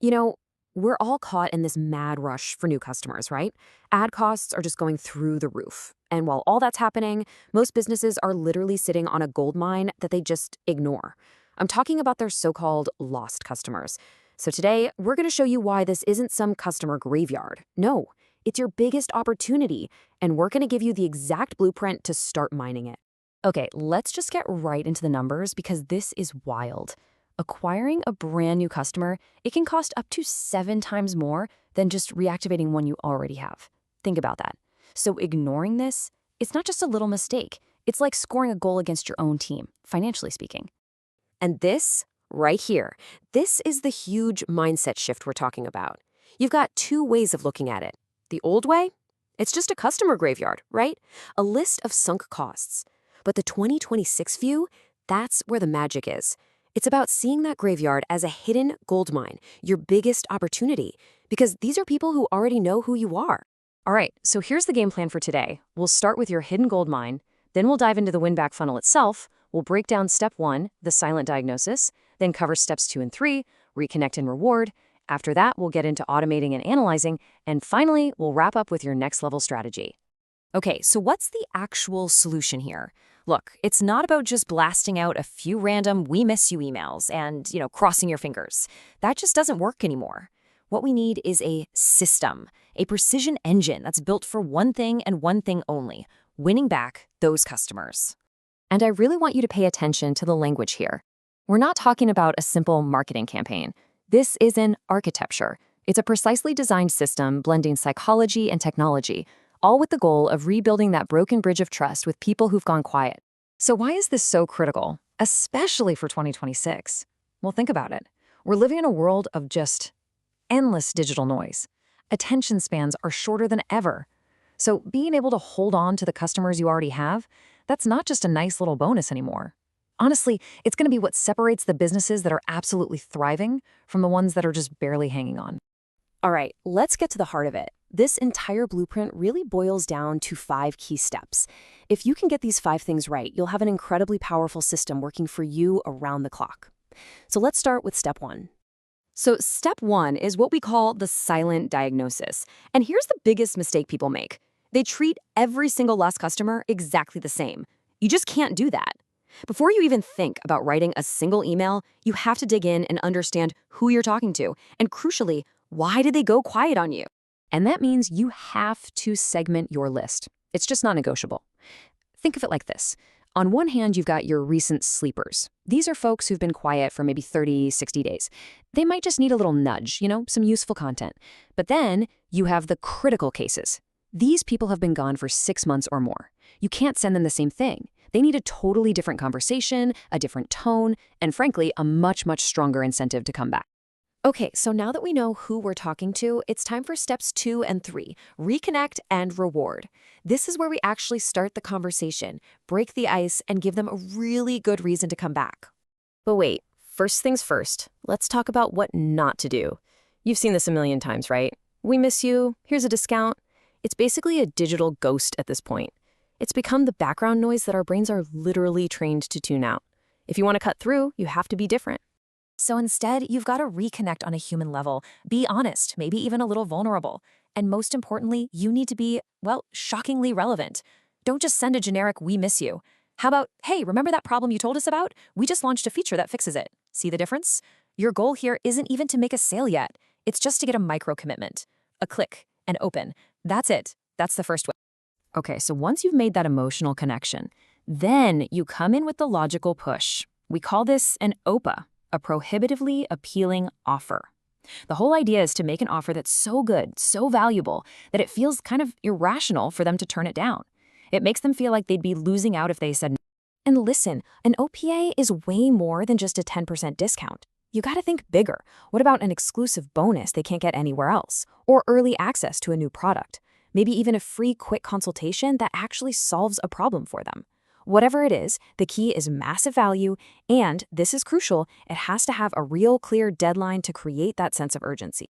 You know, we're all caught in this mad rush for new customers, right? Ad costs are just going through the roof. And while all that's happening, most businesses are literally sitting on a gold mine that they just ignore. I'm talking about their so-called lost customers. So today, we're going to show you why this isn't some customer graveyard. No, it's your biggest opportunity, and we're going to give you the exact blueprint to start mining it. Okay, let's just get right into the numbers because this is wild. Acquiring a brand new customer, it can cost up to 7 times more than just reactivating one you already have. Think about that. So ignoring this, it's not just a little mistake. It's like scoring a goal against your own team, financially speaking. And this, right here, this is the huge mindset shift we're talking about. You've got 2 ways of looking at it. The old way? It's just a customer graveyard, right? A list of sunk costs. But the 2026 view, that's where the magic is. It's about seeing that graveyard as a hidden gold mine, your biggest opportunity, because these are people who already know who you are. All right, so here's the game plan for today. We'll start with your hidden gold mine, then we'll dive into the win-back funnel itself. We'll break down step 1, the silent diagnosis, then cover steps 2 and 3, reconnect and reward. After that, we'll get into automating and analyzing, and finally, we'll wrap up with your next level strategy. Okay, so what's the actual solution here? Look, it's not about just blasting out a few random "we miss you" emails and, crossing your fingers. That just doesn't work anymore. What we need is a system, a precision engine that's built for one thing and one thing only: winning back those customers. And I really want you to pay attention to the language here. We're not talking about a simple marketing campaign. This is an architecture. It's a precisely designed system blending psychology and technology, all with the goal of rebuilding that broken bridge of trust with people who've gone quiet. So why is this so critical, especially for 2026? Well, think about it. We're living in a world of just endless digital noise. Attention spans are shorter than ever. So being able to hold on to the customers you already have, that's not just a nice little bonus anymore. Honestly, it's going to be what separates the businesses that are absolutely thriving from the ones that are just barely hanging on. All right, let's get to the heart of it. This entire blueprint really boils down to 5 key steps. If you can get these 5 things right, you'll have an incredibly powerful system working for you around the clock. So let's start with step 1. So step 1 is what we call the silent diagnosis. And here's the biggest mistake people make. They treat every single lost customer exactly the same. You just can't do that. Before you even think about writing a single email, you have to dig in and understand who you're talking to, and crucially, why did they go quiet on you? And that means you have to segment your list. It's just not negotiable. Think of it like this. On one hand, you've got your recent sleepers. These are folks who've been quiet for maybe 30, 60 days. They might just need a little nudge, some useful content. But then you have the critical cases. These people have been gone for 6 months or more. You can't send them the same thing. They need a totally different conversation, a different tone, and frankly, a much, much stronger incentive to come back. Okay, so now that we know who we're talking to, it's time for steps 2 and 3, reconnect and reward. This is where we actually start the conversation, break the ice, and give them a really good reason to come back. But wait, first things first, let's talk about what not to do. You've seen this a million times, right? We miss you, here's a discount. It's basically a digital ghost at this point. It's become the background noise that our brains are literally trained to tune out. If you want to cut through, you have to be different. So instead, you've got to reconnect on a human level, be honest, maybe even a little vulnerable. And most importantly, you need to be, shockingly relevant. Don't just send a generic "we miss you." How about, "Hey, remember that problem you told us about? We just launched a feature that fixes it." See the difference? Your goal here isn't even to make a sale yet. It's just to get a micro commitment, a click, and open. That's it. That's the first way. Okay, so once you've made that emotional connection, then you come in with the logical push. We call this an OPA. A prohibitively appealing offer. The whole idea is to make an offer that's so good, so valuable, that it feels kind of irrational for them to turn it down. It makes them feel like they'd be losing out if they said no. And listen, an OPA is way more than just a 10% discount. You gotta think bigger. What about an exclusive bonus they can't get anywhere else? Or early access to a new product? Maybe even a free quick consultation that actually solves a problem for them. Whatever it is, the key is massive value, and, this is crucial, it has to have a real clear deadline to create that sense of urgency.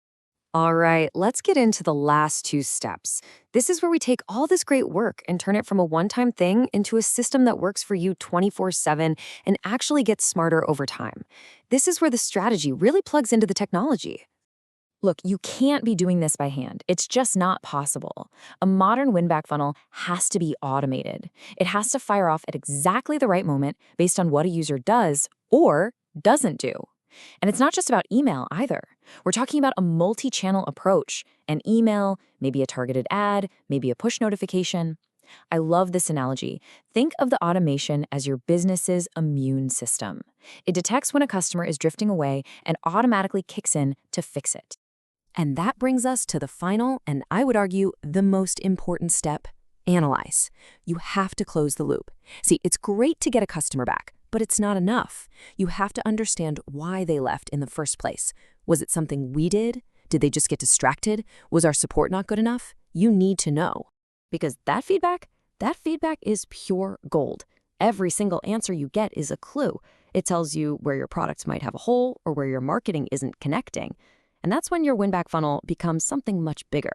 All right, let's get into the last 2 steps. This is where we take all this great work and turn it from a one-time thing into a system that works for you 24/7 and actually gets smarter over time. This is where the strategy really plugs into the technology. Look, you can't be doing this by hand. It's just not possible. A modern win-back funnel has to be automated. It has to fire off at exactly the right moment based on what a user does or doesn't do. And it's not just about email either. We're talking about a multi-channel approach, an email, maybe a targeted ad, maybe a push notification. I love this analogy. Think of the automation as your business's immune system. It detects when a customer is drifting away and automatically kicks in to fix it. And that brings us to the final, and I would argue the most important step: analyze. You have to close the loop. See, it's great to get a customer back, but it's not enough. You have to understand why they left in the first place. Was it something we did? Did they just get distracted? Was our support not good enough? You need to know. Because that feedback is pure gold. Every single answer you get is a clue. It tells you where your products might have a hole or where your marketing isn't connecting. And that's when your win-back funnel becomes something much bigger.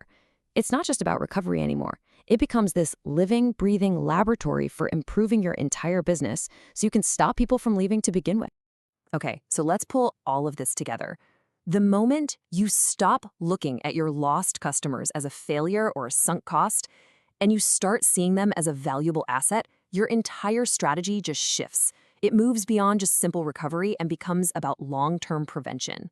It's not just about recovery anymore. It becomes this living, breathing laboratory for improving your entire business so you can stop people from leaving to begin with. Okay, so let's pull all of this together. The moment you stop looking at your lost customers as a failure or a sunk cost, and you start seeing them as a valuable asset, your entire strategy just shifts. It moves beyond just simple recovery and becomes about long-term prevention.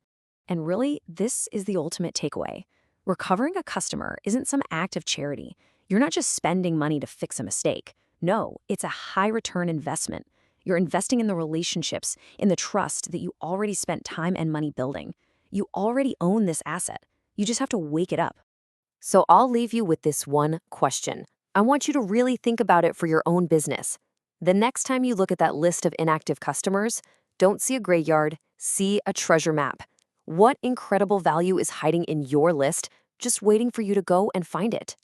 And really, this is the ultimate takeaway. Recovering a customer isn't some act of charity. You're not just spending money to fix a mistake. No, it's a high-return investment. You're investing in the relationships, in the trust that you already spent time and money building. You already own this asset. You just have to wake it up. So I'll leave you with this one question. I want you to really think about it for your own business. The next time you look at that list of inactive customers, don't see a graveyard, see a treasure map. What incredible value is hiding in your list, just waiting for you to go and find it?